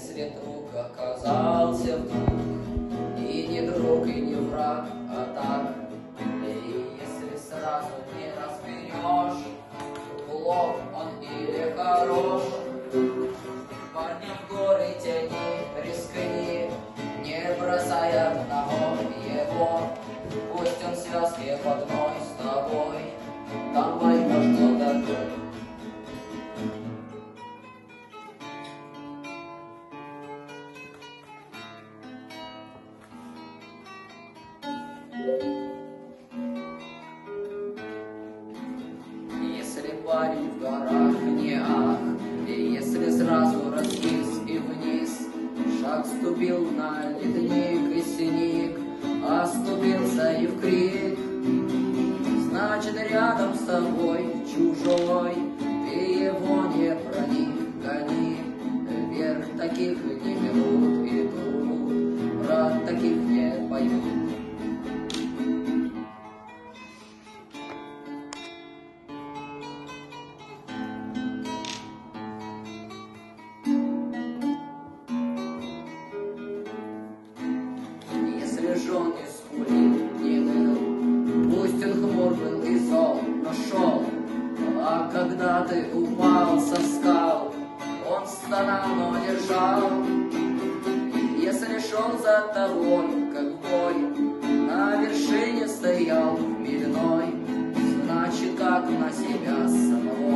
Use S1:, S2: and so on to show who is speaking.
S1: Если друг оказался вдруг, и не друг, и не враг, а так, и если сразу не разберешь, плох он или хорош, парня в горы тяни, рискни, не бросай одного его, пусть он в связке в одной с тобой, там поймешь, кто такой. Если парень в горах не ах, и если сразу раскис и вниз, шаг ступил на ледник и синик, оступился и в крик, значит рядом с тобой чужой, ты его не проникни, вверх таких не берут и тут, брат таких не поют. Жен и скулил, не ныл, пусть он хмур был и зол, но шел. А когда ты упал со скал, он стонал, но держал. Если шел за тобой, как бой, на вершине стоял хмельной, значит, как на себя самого